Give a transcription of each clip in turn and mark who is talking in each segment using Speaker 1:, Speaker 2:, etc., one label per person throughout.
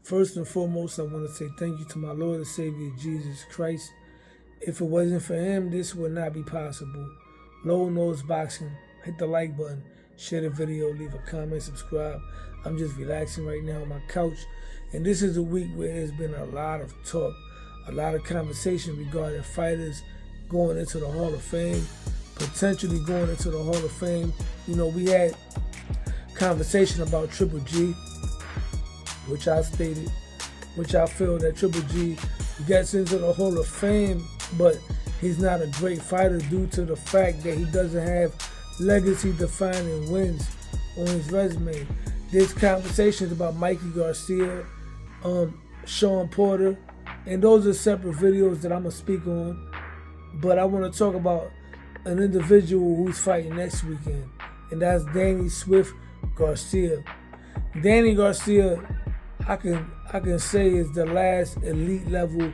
Speaker 1: First and foremost, I want to say thank you to my Lord and Savior, Jesus Christ. If it wasn't for him, this would not be possible. Low Nose Boxing, hit the like button, share the video, leave a comment, subscribe. I'm just relaxing right now on my couch. And this is a week where there's been a lot of talk, a lot of conversation regarding fighters going into the Hall of Fame, potentially going into the Hall of Fame. You know, we had conversation about Triple G, which I stated, which I feel that Triple G gets into the Hall of Fame, but he's not a great fighter due to the fact that he doesn't have legacy-defining wins on his resume. There's conversations about Mikey Garcia, Sean Porter, and those are separate videos that I'm going to speak on. But I want to talk about an individual who's fighting next weekend, and that's Danny Swift Garcia. Danny Garcia, I can say, is the last elite level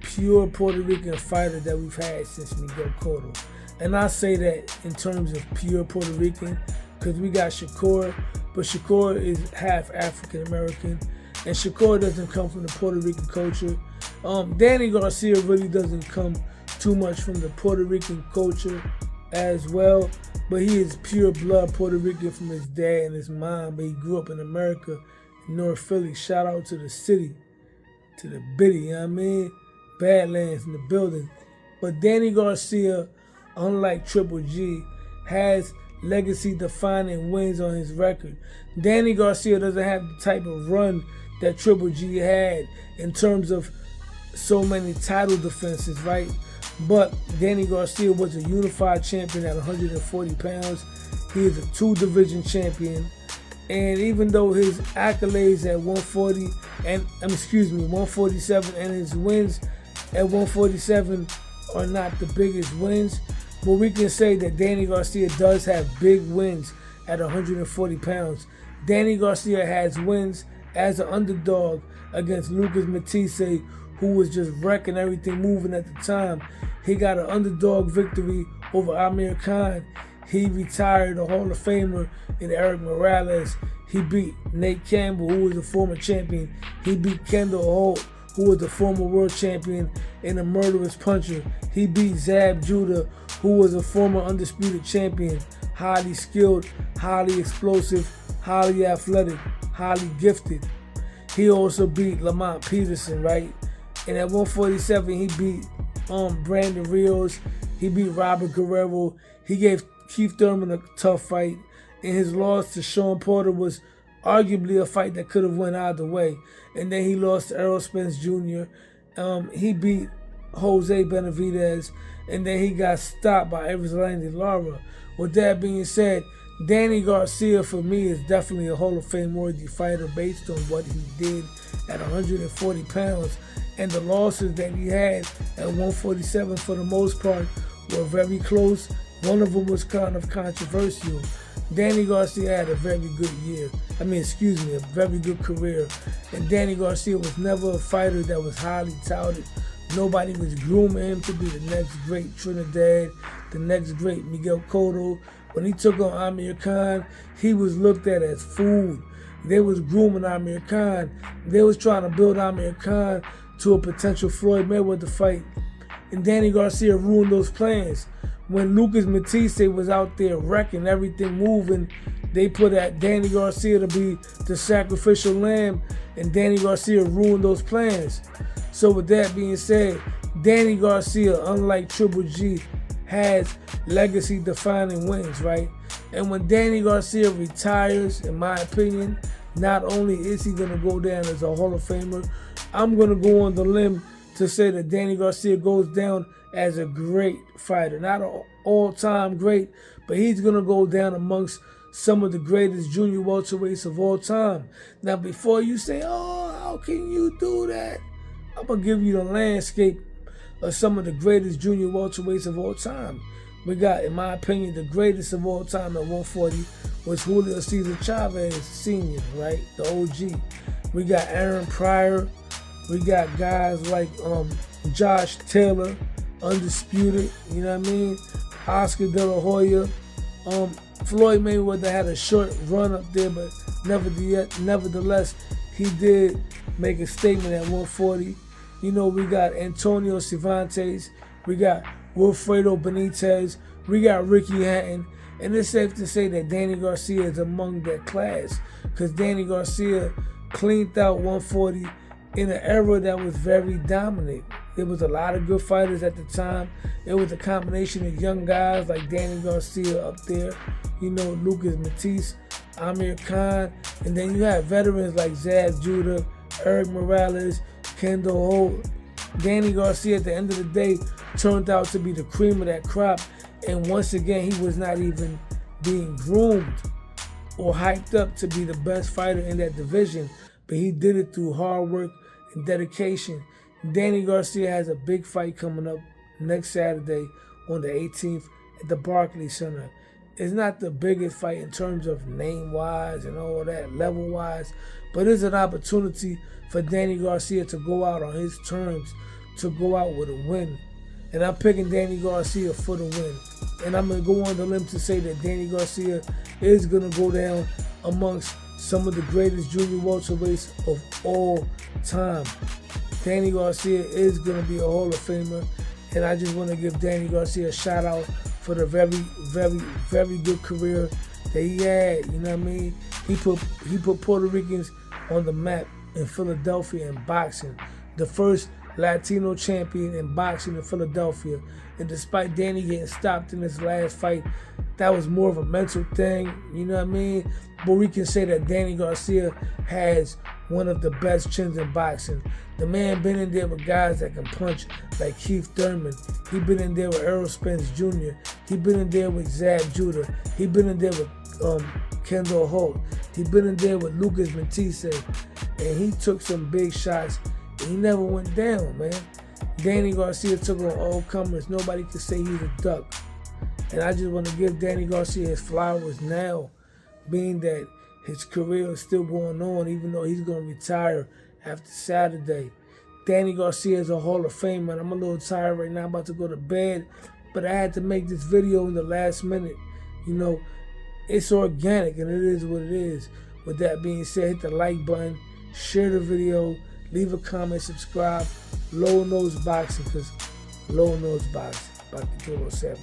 Speaker 1: pure Puerto Rican fighter that we've had since Miguel Cotto. And I say that in terms of pure Puerto Rican because we got Shakur, but Shakur is half African American, and Shakur doesn't come from the Puerto Rican culture. Danny Garcia really doesn't come too much from the Puerto Rican culture as well, but he is pure blood Puerto Rican from his dad and his mom, but he grew up in America, in North Philly. Shout out to the city, to the bitty, you know what I mean? Badlands in the building. But Danny Garcia, unlike Triple G, has legacy-defining wins on his record. Danny Garcia doesn't have the type of run that Triple G had in terms of so many title defenses, right? But Danny Garcia was a unified champion at 140 pounds. He is a two-division champion. And even though his accolades at 147 and his wins at 147 are not the biggest wins, but we can say that Danny Garcia does have big wins at 140 pounds. Danny Garcia has wins as an underdog against Lucas Matisse, who was just wrecking everything moving at the time. He got an underdog victory over Amir Khan. He retired a Hall of Famer in Eric Morales. He beat Nate Campbell, who was a former champion. He beat Kendall Holt, who was the former world champion and a murderous puncher. He beat Zab Judah, who was a former undisputed champion, highly skilled, highly explosive, highly athletic, highly gifted. He also beat Lamont Peterson, right? And at 147, he beat Brandon Rios. He beat Robert Guerrero. He gave Keith Thurman a tough fight. And his loss to Sean Porter was arguably a fight that could have went either way. And then he lost to Errol Spence Jr. He beat Jose Benavidez. And then he got stopped by Erislandy Lara. With that being said, Danny Garcia for me is definitely a Hall of Fame worthy fighter based on what he did at 140 pounds. And the losses that he had at 147 for the most part were very close. One of them was kind of controversial. Danny Garcia had a very good year. a very good career. And Danny Garcia was never a fighter that was highly touted. Nobody was grooming him to be the next great Trinidad, the next great Miguel Cotto. When he took on Amir Khan, he was looked at as food. They was grooming Amir Khan. They was trying to build Amir Khan to a potential Floyd Mayweather fight. And Danny Garcia ruined those plans. When Lucas Matisse was out there wrecking everything moving, they put at Danny Garcia to be the sacrificial lamb, and Danny Garcia ruined those plans. So with that being said, Danny Garcia, unlike Triple G, has legacy-defining wins, right? And when Danny Garcia retires, in my opinion, not only is he going to go down as a Hall of Famer, I'm going to go on the limb to say that Danny Garcia goes down as a great fighter. Not an all-time great, but he's going to go down amongst some of the greatest junior welterweights of all time. Now, before you say, oh, how can you do that? I'm going to give you the landscape of some of the greatest junior welterweights of all time. We got, in my opinion, the greatest of all time at 140 was Julio Cesar Chavez Sr., right? The OG. We got Aaron Pryor. We got guys like Josh Taylor, undisputed, you know what I mean? Oscar De La Hoya. Floyd Mayweather had a short run up there, but nevertheless, he did make a statement at 140. You know, we got Antonio Cervantes, we got Wilfredo Benitez, we got Ricky Hatton, and it's safe to say that Danny Garcia is among that class, because Danny Garcia cleaned out 140 in an era that was very dominant. There was a lot of good fighters at the time. It was a combination of young guys like Danny Garcia up there, you know, Lucas Matisse, Amir Khan, and then you have veterans like Zab Judah, Eric Morales, Kendall Holt. Danny Garcia at the end of the day turned out to be the cream of that crop, and once again he was not even being groomed or hyped up to be the best fighter in that division, but he did it through hard work and dedication. Danny Garcia has a big fight coming up next Saturday on the 18th at the Barclays Center. It's not the biggest fight in terms of name-wise and all that, level-wise, but it's an opportunity for Danny Garcia to go out on his terms, to go out with a win. And I'm picking Danny Garcia for the win. And I'm going to go on the limb to say that Danny Garcia is going to go down amongst some of the greatest junior welterweights of all time. Danny Garcia is going to be a Hall of Famer. And I just want to give Danny Garcia a shout out for the very, very, very good career that he had. You know what I mean? He put Puerto Ricans on the map in Philadelphia in boxing. The first Latino champion in boxing in Philadelphia. And despite Danny getting stopped in his last fight, that was more of a mental thing, you know what I mean? But we can say that Danny Garcia has one of the best chins in boxing. The man been in there with guys that can punch like Keith Thurman. He been in there with Errol Spence Jr. He been in there with Zab Judah. He been in there with Kendall Holt. He been in there with Lucas Matisse. And he took some big shots. He never went down, man. Danny Garcia took on all comers. Nobody could say he's a duck. And I just want to give Danny Garcia his flowers now, being that his career is still going on, even though he's going to retire after Saturday. Danny Garcia is a Hall of Famer, and I'm a little tired right now. I'm about to go to bed, but I had to make this video in the last minute. You know, it's organic, and it is what it is. With that being said, hit the like button, share the video, leave a comment, subscribe. Low Nose Boxing, because Low Nose Boxing, about to 207.